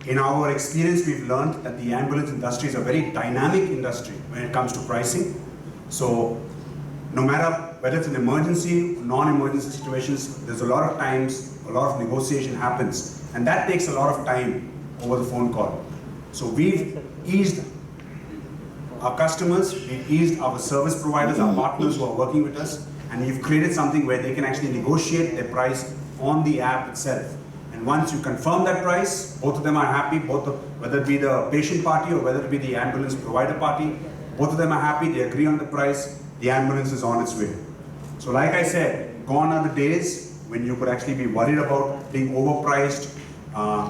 In our experience, we've learned that the ambulance industry is a very dynamic industry when it comes to pricing. So no matter whether it's an emergency or non-emergency situations, there's a lot of times, a lot of negotiation happens. And that takes a lot of time over the phone call. So we've eased our customers, we've eased our service providers, our partners who are working with us, and we've created something where they can actually negotiate their price on the app itself. And once you confirm that price, both of them are happy, whether it be the patient party or whether it be the ambulance provider party, both of them are happy, they agree on the price, the ambulance is on its way. So like I said, gone are the days when you could actually be worried about being overpriced,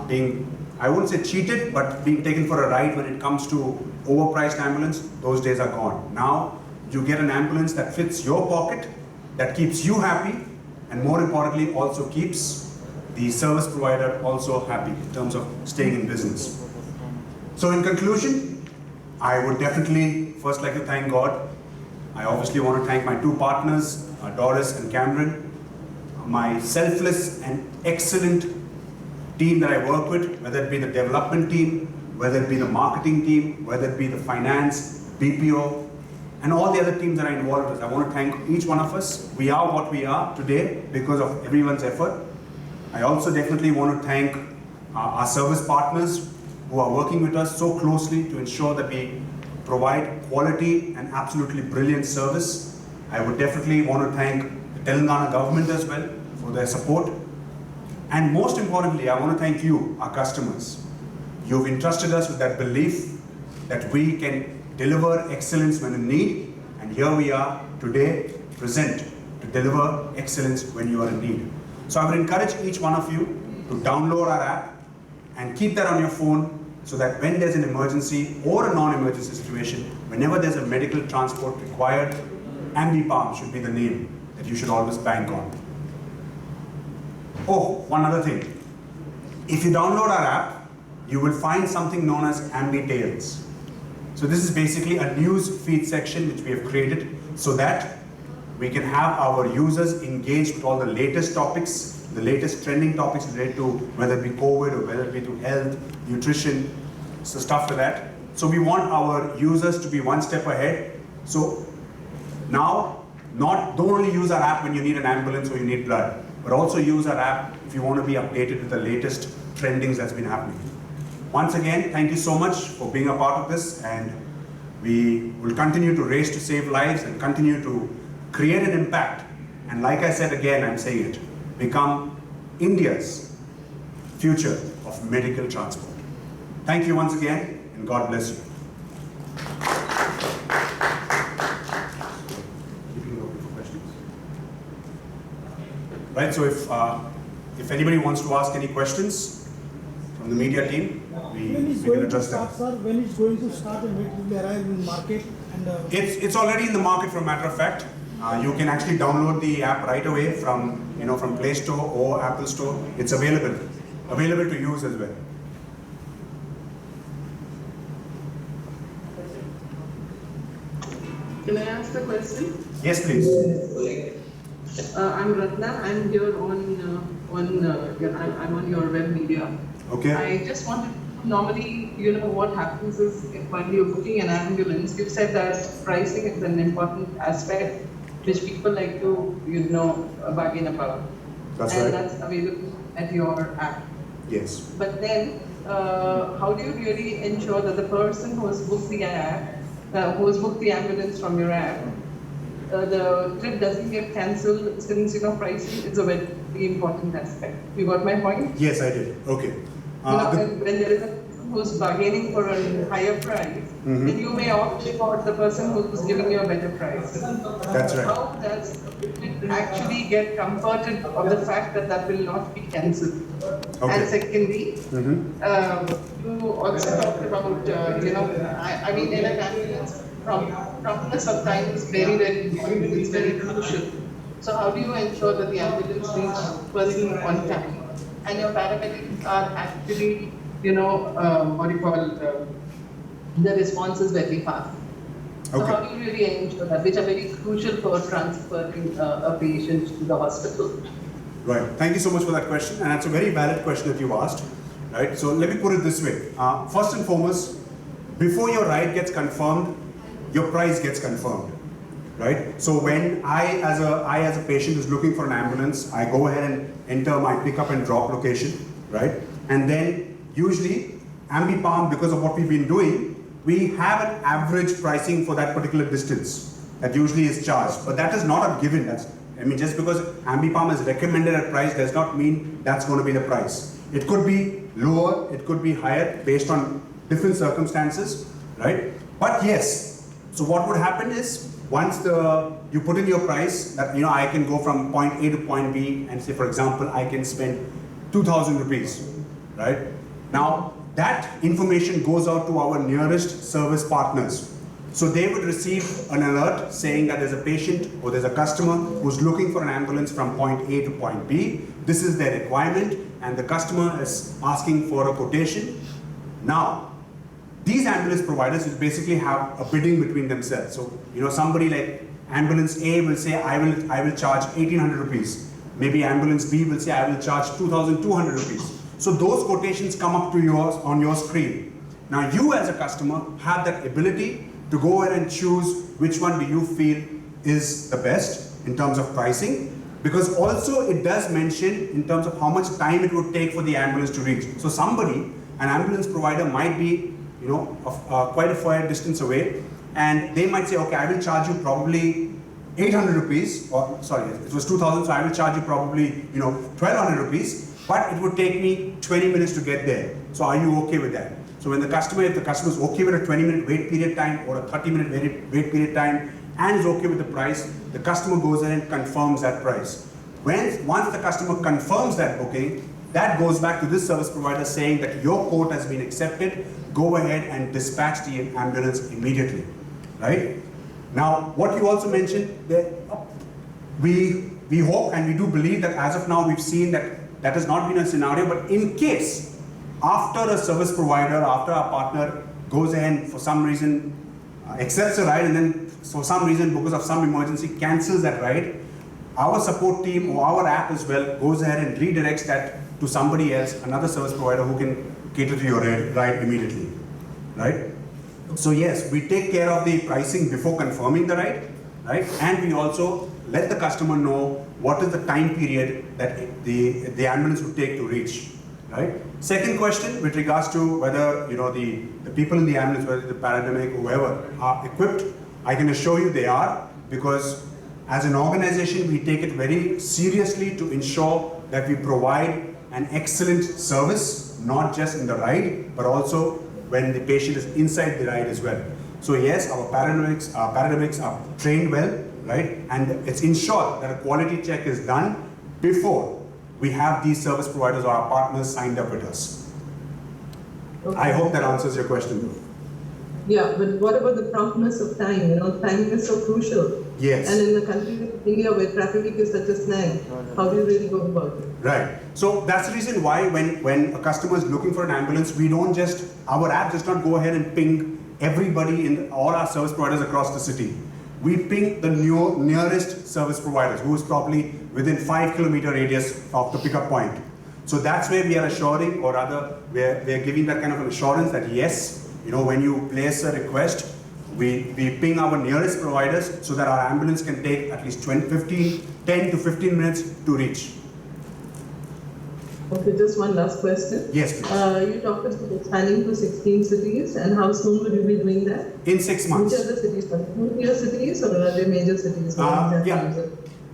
being, I wouldn't say cheated, but being taken for a ride when it comes to overpriced ambulance. Those days are gone. Now you get an ambulance that fits your pocket, that keeps you happy, and more importantly also keeps the service provider also happy in terms of staying in business. So in conclusion, I would definitely first like to thank God. I obviously want to thank my two partners, Doris and Kameron, my selfless and excellent team that I work with, whether it be the development team, whether it be the marketing team, whether it be the finance, BPO, and all the other teams that are involved with us. I want to thank each one of us. We are what we are today because of everyone's effort. I also definitely want to thank our service partners who are working with us so closely to ensure that we provide quality and absolutely brilliant service. I would definitely want to thank the Telangana government as well for their support. And most importantly, I want to thank you, our customers. You've entrusted us with that belief that we can deliver excellence when in need, and here we are today, present to deliver excellence when you are in need. So I would encourage each one of you to download our app and keep that on your phone so that when there's an emergency or a non-emergency situation, whenever there's a medical transport required, AmbiPalm should be the name that you should always bank on. Oh, one other thing. If you download our app, you will find something known as AmbiTales. So this is basically a news feed section which we have created so that we can have our users engaged with all the latest topics, the latest trending topics related to whether it be COVID or whether it be to health, nutrition, so stuff like that. So we want our users to be one step ahead. So now, don't only use our app when you need an ambulance or you need blood, but also use our app if you want to be updated with the latest trendings that's been happening. Once again, thank you so much for being a part of this, and we will continue to race to save lives and continue to create an impact. And like I said again, I'm saying it, become India's future of medical transport. Thank you once again, and God bless you. Right, so if anybody wants to ask any questions from the media team, we can address that. When it's going to start and when it will arrive in the market? And It's already in the market, for a matter of fact. You can actually download the app right away from Play Store or Apple Store. It's available to use as well. Can I ask a question? Yes, please. I'm Ratna. I'm here I'm on your web media. Okay. I just wanted to normally, what happens is when you're booking an ambulance, you've said that pricing is an important aspect which people like to, bargain about. That's and right. That's available at your app. Yes. But then, how do you really ensure that the person who has booked the app, who has booked the ambulance from your app, the trip doesn't get cancelled since pricing is a very important aspect. You got my point? Yes, I did. Okay. When there is a person who's bargaining for a higher price, then you may opt for the person who's giving you a better price. That's right. How does it actually get comforted of the fact that that will not be cancelled? Okay. And secondly, you also talked about, I mean, in an ambulance, promptness of time is very, very important. It's very crucial. So how do you ensure that the ambulance reaches person on time? And your paramedics are actually, the response is very fast. So Okay. how do you really ensure that, which are very crucial for transferring a patient to the hospital? Right. Thank you so much for that question, and that's a very valid question that you asked. right? So let me put it this way. First and foremost, before your ride gets confirmed, your price gets confirmed, right? So when I as a patient is looking for an ambulance, I go ahead and enter my pickup and drop location, right? And then usually AmbiPalm, because of what we've been doing, we have an average pricing for that particular distance that usually is charged. But that is not a given. Just because AmbiPalm has recommended a price does not mean that's going to be the price. It could be lower, it could be higher based on different circumstances, right? But yes, so what would happen is once you put in your price that I can go from point A to point B and say, for example, I can spend 2,000 rupees, right? Now that information goes out to our nearest service partners. So they would receive an alert saying that there's a patient or there's a customer who's looking for an ambulance from point A to point B. This is their requirement and the customer is asking for a quotation. Now, these ambulance providers will basically have a bidding between themselves. So, somebody like ambulance A will say, I will charge 1,800 rupees. Maybe ambulance B will say, I will charge 2,200 rupees. So those quotations come up to yours on your screen. Now you as a customer have that ability to go ahead and choose which one do you feel is the best in terms of pricing, because also it does mention in terms of how much time it would take for the ambulance to reach. So somebody, an ambulance provider might be quite a far distance away, and they might say, okay, I will charge you probably 800 rupees, or sorry, it was 2,000, so I will charge you probably 1,200 rupees, but it would take me 20 minutes to get there. So are you okay with that? So when if the customer is okay with a 20-minute wait period time or a 30-minute wait period time and is okay with the price, the customer goes in and confirms that price. Once the customer confirms that booking, that goes back to this service provider saying that your quote has been accepted, go ahead and dispatch the ambulance immediately, right? Now, what you also mentioned, that we hope and we do believe that as of now we've seen that has not been a scenario, but in case after a service provider, after our partner goes ahead and for some reason accepts a ride and then for some reason because of some emergency cancels that ride, our support team or our app as well goes ahead and redirects that to somebody else, another service provider who can cater to your ride immediately, right? So yes, we take care of the pricing before confirming the ride, right? And we also let the customer know what is the time period that the ambulance would take to reach, right? Second question with regards to whether the people in the ambulance, whether the paramedic or whoever are equipped, I can assure you they are, because as an organization we take it very seriously to ensure that we provide an excellent service, not just in the ride, but also when the patient is inside the ride as well. So yes, our paramedics are trained well, right? And it's ensured that a quality check is done before we have these service providers or our partners signed up with us. Okay. I hope that answers your question. Yeah, but what about the promptness of time? Time is so crucial. Yes. And in the country like India where traffic is such a snag, how do you really go about it? Right. So that's the reason why when a customer is looking for an ambulance, we don't just, our app does not go ahead and ping everybody in all our service providers across the city. We ping the nearest service providers who is probably within 5-kilometer radius of the pickup point. So that's where we are assuring, or rather we are giving that kind of an assurance that yes, when you place a request, we ping our nearest providers so that our ambulance can take at least 10 to 15 minutes to reach. Okay, just one last question. Yes, please. You talked about expanding to 16 cities, and how soon would you be doing that? In 6 months. Which are the cities? Tier cities or are they major cities? Yeah.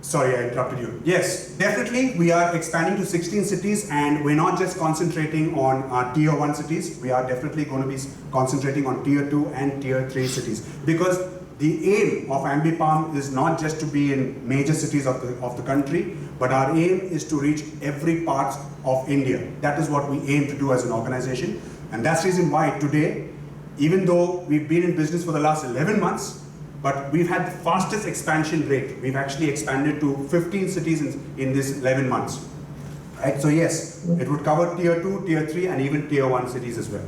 Sorry, I interrupted you. Yes, definitely we are expanding to 16 cities, and we're not just concentrating on tier 1 cities. We are definitely going to be concentrating on tier 2 and tier 3 cities, because the aim of AmbiPalm is not just to be in major cities of the country, but our aim is to reach every part of India. That is what we aim to do as an organization, and that's the reason why today, even though we've been in business for the last 11 months, but we've had the fastest expansion rate. We've actually expanded to 15 cities in this 11 months. Right? So yes, it would cover tier 2, tier 3, and even tier 1 cities as well.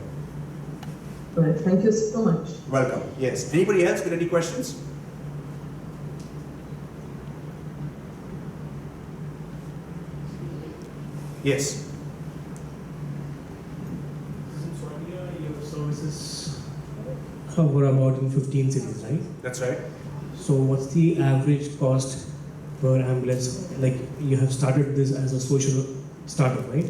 Right. Thank you so much. Welcome. Yes. Anybody else with any questions? Yes. services cover about in 15 cities, right? That's right. So what's the average cost per ambulance? Like you have started this as a social startup, right?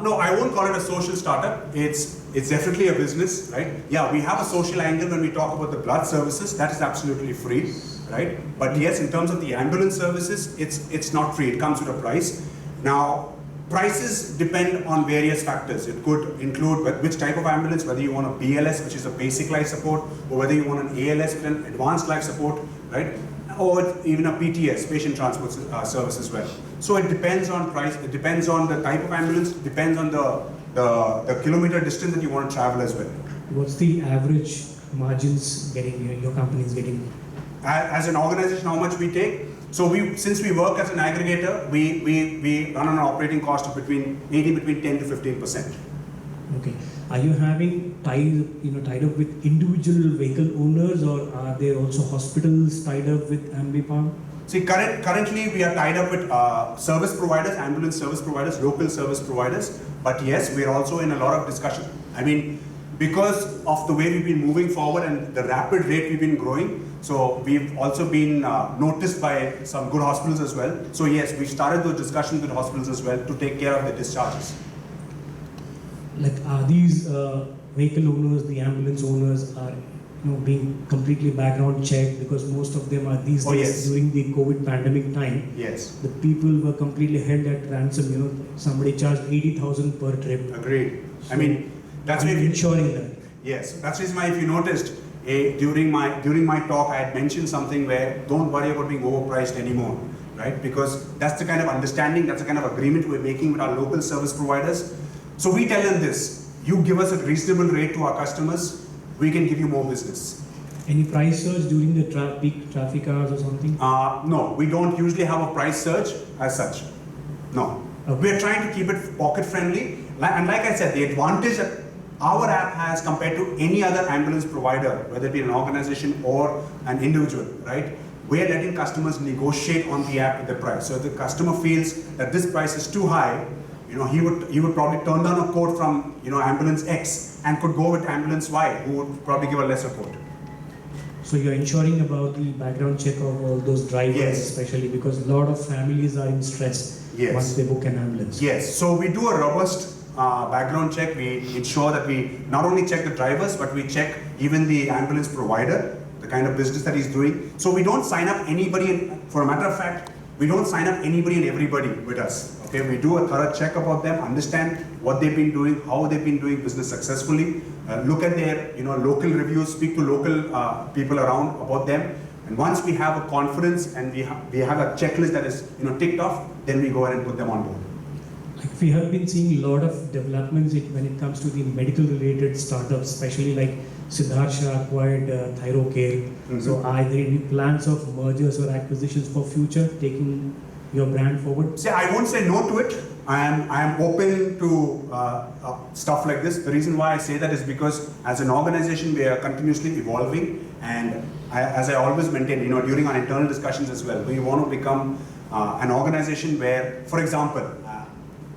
No, I won't call it a social startup. It's definitely a business, right? Yeah, we have a social angle when we talk about the blood services. That is absolutely free, right? But yes, in terms of the ambulance services, it's not free. It comes with a price. Now, prices depend on various factors. It could include which type of ambulance, whether you want a BLS, which is a basic life support, or whether you want an ALS, an advanced life support, right? Or even a PTS, patient transport service as well. So it depends on price, it depends on the type of ambulance, it depends on the kilometer distance that you want to travel as well. What's the average margins your company is getting? As an organization, how much we take? So since we work as an aggregator, we run an operating cost of between 10 to 15%. Okay. Are you having tied up with individual vehicle owners, or are there also hospitals tied up with AmbiPalm? See, currently we are tied up with service providers, ambulance service providers, local service providers. But yes, we are also in a lot of discussion. I mean, because of the way we've been moving forward and the rapid rate we've been growing, so we've also been noticed by some good hospitals as well. So yes, we started those discussions with hospitals as well to take care of the discharges. Like, are these vehicle owners, the ambulance owners, are being completely background checked? Because most of them are these days, yes, during the COVID pandemic time. Yes. The people were completely held at ransom. Somebody charged 80,000 per trip. Agreed. So I mean, that's why ensuring that. Yes, that's the reason why, if you noticed, during my talk, I had mentioned something where don't worry about being overpriced anymore, right? Because that's the kind of understanding, that's the kind of agreement we're making with our local service providers. So we tell them this: you give us a reasonable rate to our customers, we can give you more business. Any price surge during the peak traffic hours or something? No, we don't usually have a price surge as such. No. Okay. We're trying to keep it pocket friendly. And like I said, the advantage that our app has compared to any other ambulance provider, whether it be an organization or an individual, right? We're letting customers negotiate on the app with the price. So if the customer feels that this price is too high, he would probably turn down a quote from ambulance X and could go with ambulance Y, who would probably give a lesser quote. So you're ensuring about the background check of all those drivers, yes, especially because a lot of families are in stress, yes, once they book an ambulance. Yes, so we do a robust background check. We ensure that we not only check the drivers, but we check even the ambulance provider, the kind of business that he's doing. So we don't sign up anybody, for a matter of fact, we don't sign up anybody and everybody with us. Okay, we do a thorough check about them, understand what they've been doing, how they've been doing business successfully, look at their local reviews, speak to local people around about them. And once we have a confidence and we have a checklist that is ticked off, then we go ahead and put them on board. Like, we have been seeing a lot of developments when it comes to the medical related startups, especially like Siddharsha acquired Thyrocare. Mm-hmm. So are there any plans of mergers or acquisitions for future, taking your brand forward? See, I won't say no to it. I am open to stuff like this. The reason why I say that is because as an organization, we are continuously evolving, and as I always maintain, during our internal discussions as well, we want to become an organization where, for example,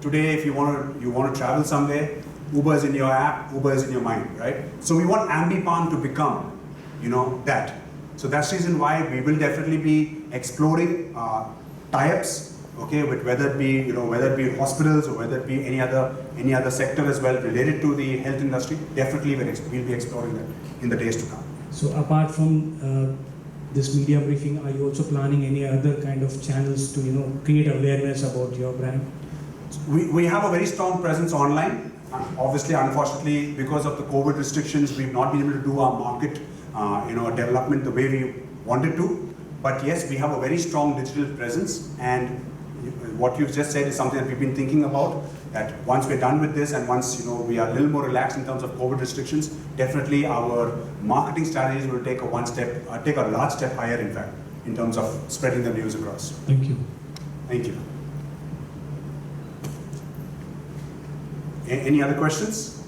today if you want to travel somewhere, Uber is in your app, Uber is in your mind, right? So we want AmbiPalm to become, that. So that's the reason why we will definitely be exploring tie-ups, okay, with whether it be hospitals or whether it be any other sector as well related to the health industry. Definitely we'll be exploring that in the days to come. So apart from this media briefing, are you also planning any other kind of channels to create awareness about your brand? We have a very strong presence online. Obviously, unfortunately, because of the COVID restrictions, we've not been able to do our market development the way we wanted to. But yes, we have a very strong digital presence, and what you've just said is something that we've been thinking about, that once we're done with this and once we are a little more relaxed in terms of COVID restrictions, definitely our marketing strategies will take a large step higher, in fact, in terms of spreading the news across. Thank you. Thank you. Any other questions?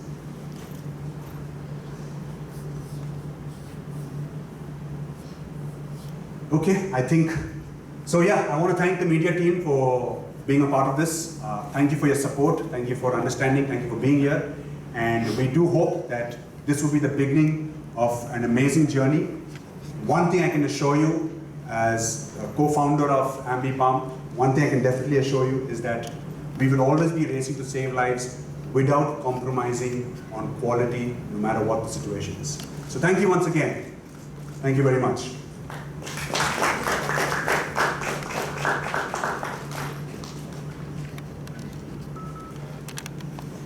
Okay, I think, so yeah, I want to thank the media team for being a part of this. Thank you for your support, thank you for understanding, thank you for being here. And we do hope that this will be the beginning of an amazing journey. One thing I can assure you as a co-founder of AmbiPalm, one thing I can definitely assure you is that we will always be racing to save lives without compromising on quality, no matter what the situation is. So thank you once again. Thank you very much.